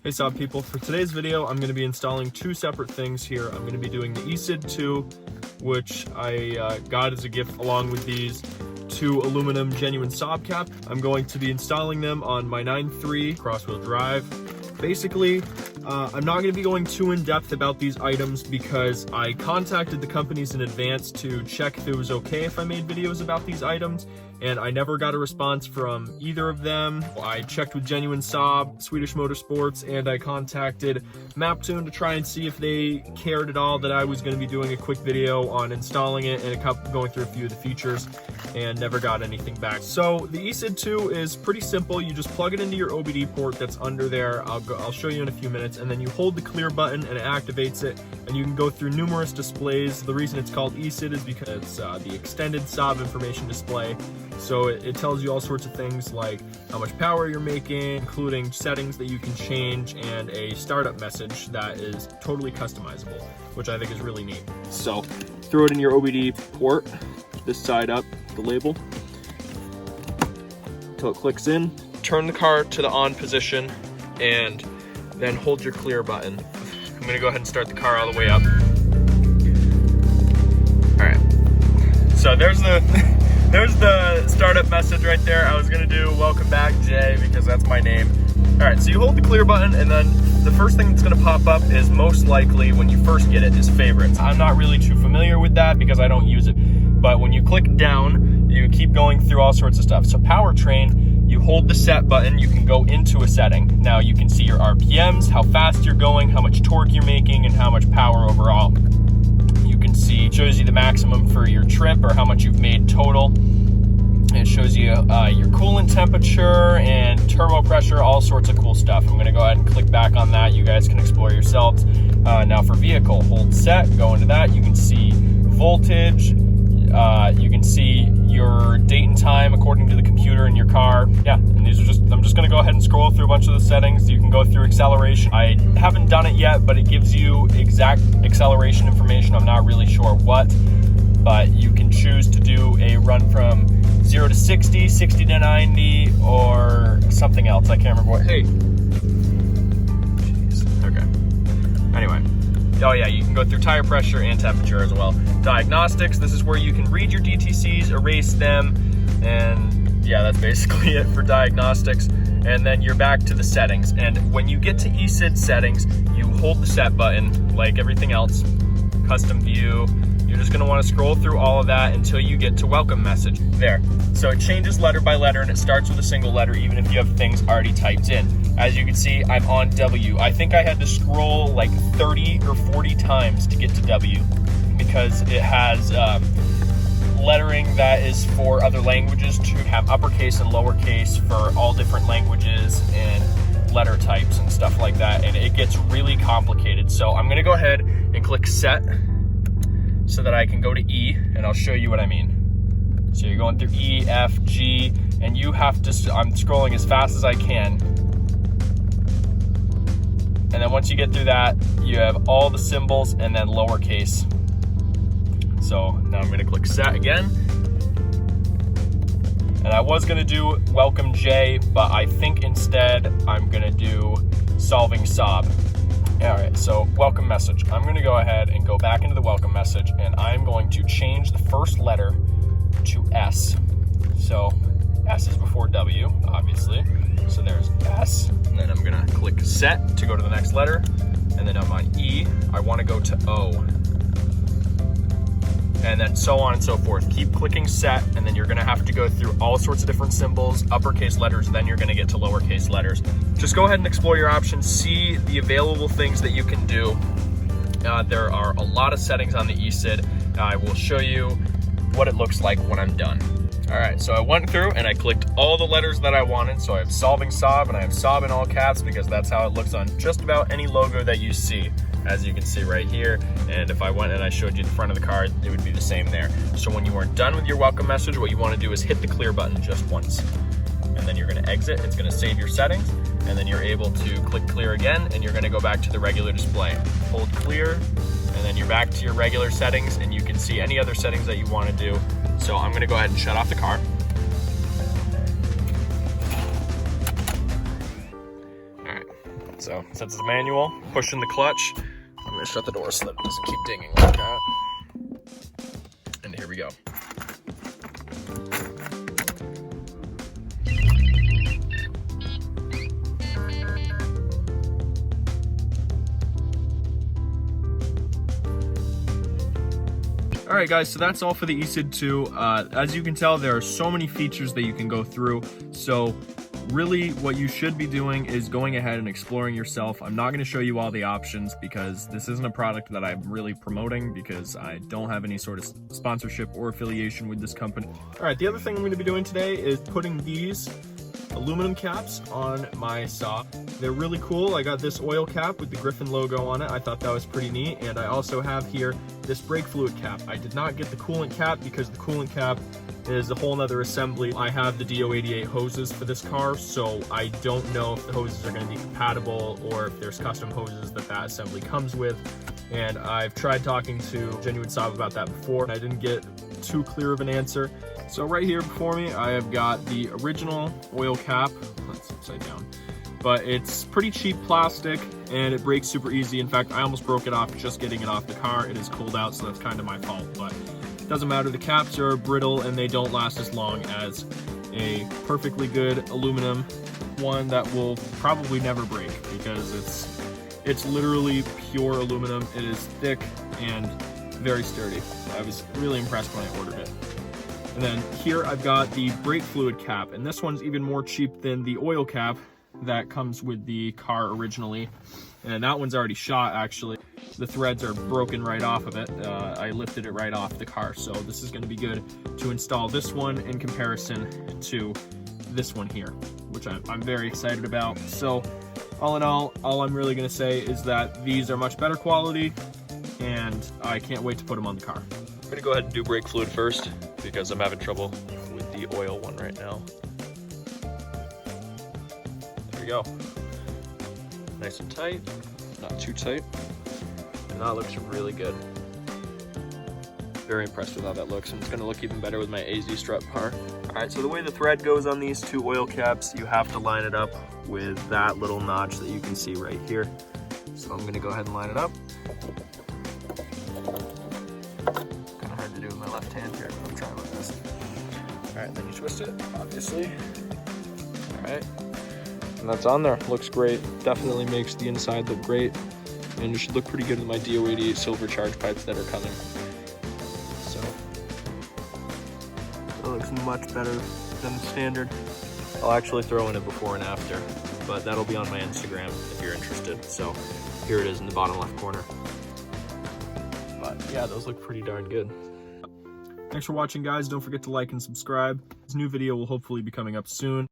Hey Saab people, for today's video I'm going to be installing two separate things here. I'm going to be doing the eSID2, which I got as a gift along with these two aluminum Genuine Saab Caps. I'm going to be installing them on my 9.3 cross-wheel drive. Basically, I'm not going to be going too in-depth about these items because I contacted the companies in advance to check if it was okay if I made videos about these items, and I never got a response from either of them. I checked with Genuine Saab, Swedishmotorsports, and I contacted Maptun to try and see if they cared at all that I was going to be doing a quick video on installing it and going through a few of the features, and never got anything back. So the eSID2 is pretty simple. You just plug it into your OBD port that's under there. I'll show you in a few minutes, and then you hold the clear button and it activates it, and you can go through numerous displays. The reason it's called eSID is because it's the extended Saab information display. So it tells you all sorts of things like how much power you're making, including settings that you can change, and a startup message that is totally customizable, which I think is really neat. So throw it in your OBD port, this side up, the label, until it clicks in. Turn the car to the on position and then hold your clear button. I'm gonna go ahead and start the car all the way up. All right, so there's the startup message right there. I was gonna do welcome back Jay because that's my name. All right, so you hold the clear button, and then the first thing that's gonna pop up is most likely when you first get it is favorites. I'm not really too familiar with that because I don't use it, but when you click down, you keep going through all sorts of stuff. So powertrain, you hold the set button, you can go into a setting. Now you can see your RPMs, how fast you're going, how much torque you're making, and how much power overall. You can see, it shows you the maximum for your trip or how much you've made total. It shows you your coolant temperature and turbo pressure, all sorts of cool stuff. I'm gonna go ahead and click back on that. You guys can explore yourselves. Now for vehicle, hold set, go into that. You can see voltage. You can see your date and time according to the computer in your car. Yeah, and these are I'm just gonna go ahead and scroll through a bunch of the settings. You can go through acceleration. I haven't done it yet, but it gives you exact acceleration information. I'm not really sure what, but you can choose to do a run from 0 to 60, 60 to 90, or something else. I can't remember what. Hey. Jeez, okay. Anyway. Oh yeah, you can go through tire pressure and temperature as well. Diagnostics, this is where you can read your DTCs, erase them, and yeah, that's basically it for diagnostics. And then you're back to the settings. And when you get to eSID settings, you hold the set button like everything else, custom view. You're just gonna wanna scroll through all of that until you get to welcome message. There. So it changes letter by letter and it starts with a single letter even if you have things already typed in. As you can see, I'm on W. I think I had to scroll like 30 or 40 times to get to W because it has lettering that is for other languages to have uppercase and lowercase for all different languages and letter types and stuff like that, and it gets really complicated. So I'm gonna go ahead and click set so that I can go to E, and I'll show you what I mean. So you're going through E, F, G, and you have to, I'm scrolling as fast as I can. And then once you get through that, you have all the symbols and then lowercase. So now I'm gonna click set again. And I was gonna do welcome J, but I think instead I'm gonna do solving Saab. All right, so welcome message. I'm gonna go ahead and go back into the welcome message, and I'm going to change the first letter to S. So S is before W, obviously. So there's S, and then I'm gonna click set to go to the next letter, and then I'm on E. I wanna go to O. And then so on and so forth. Keep clicking set, and then you're gonna have to go through all sorts of different symbols, uppercase letters, then you're gonna get to lowercase letters. Just go ahead and explore your options, see the available things that you can do. There are a lot of settings on the eSID. I will show you what it looks like when I'm done. All right, so I went through and I clicked all the letters that I wanted. So I have solving Saab, and I have Saab in all caps because that's how it looks on just about any logo that you see, as you can see right here. And if I went and I showed you the front of the car, it would be the same there. So when you are done with your welcome message, what you want to do is hit the clear button just once. And then you're going to exit. It's going to save your settings. And then you're able to click clear again, and you're going to go back to the regular display. Hold clear, and then you're back to your regular settings, and you can see any other settings that you want to do. So I'm going to go ahead and shut off the car. So since it's a manual, pushing the clutch, I'm gonna shut the door so that it doesn't keep dinging like that. And here we go. Alright guys, so that's all for the eSID2. As you can tell, there are so many features that you can go through. So really what you should be doing is going ahead and exploring yourself. I'm not going to show you all the options because this isn't a product that I'm really promoting because I don't have any sort of sponsorship or affiliation with this company. Alright, the other thing I'm going to be doing today is putting these aluminum caps on my Saab. They're really cool. I got this oil cap with the Griffin logo on it. I thought that was pretty neat. And I also have here this brake fluid cap. I did not get the coolant cap because the coolant cap is a whole nother assembly. I have the DO88 hoses for this car, so I don't know if the hoses are going to be compatible or if there's custom hoses that assembly comes with. And I've tried talking to Genuine Saab about that before, and I didn't get too clear of an answer. So right here before me, I have got the original oil cap. That's upside down. But it's pretty cheap plastic and it breaks super easy. In fact, I almost broke it off just getting it off the car. It is cooled out, so that's kind of my fault, but it doesn't matter. The caps are brittle and they don't last as long as a perfectly good aluminum one that will probably never break because it's literally pure aluminum. It is thick and very sturdy. I was really impressed when I ordered it. And then here I've got the brake fluid cap, and this one's even more cheap than the oil cap that comes with the car originally. And that one's already shot, actually. The threads are broken right off of it. I lifted it right off the car, so this is going to be good to install this one in comparison to this one here, which I'm very excited about. So all in all I'm really going to say is that these are much better quality, and I can't wait to put them on the car. I'm going to go ahead and do brake fluid first because I'm having trouble with the oil one right now. There we go. Nice and tight, not too tight. And that looks really good. Very impressed with how that looks, and it's going to look even better with my AZ strut bar. Alright, so the way the thread goes on these two oil caps, you have to line it up with that little notch that you can see right here. So I'm going to go ahead and line it up. Kind of hard to do with my left hand here, but I'm trying with this. Alright, then you twist it, obviously. Alright, and that's on there. Looks great. Definitely makes the inside look great. And it should look pretty good with my DO88 silver charge pipes that are coming. So, that looks much better than standard. I'll actually throw in a before and after, but that'll be on my Instagram if you're interested. So, here it is in the bottom left corner. But yeah, those look pretty darn good. Thanks for watching, guys. Don't forget to like and subscribe. This new video will hopefully be coming up soon.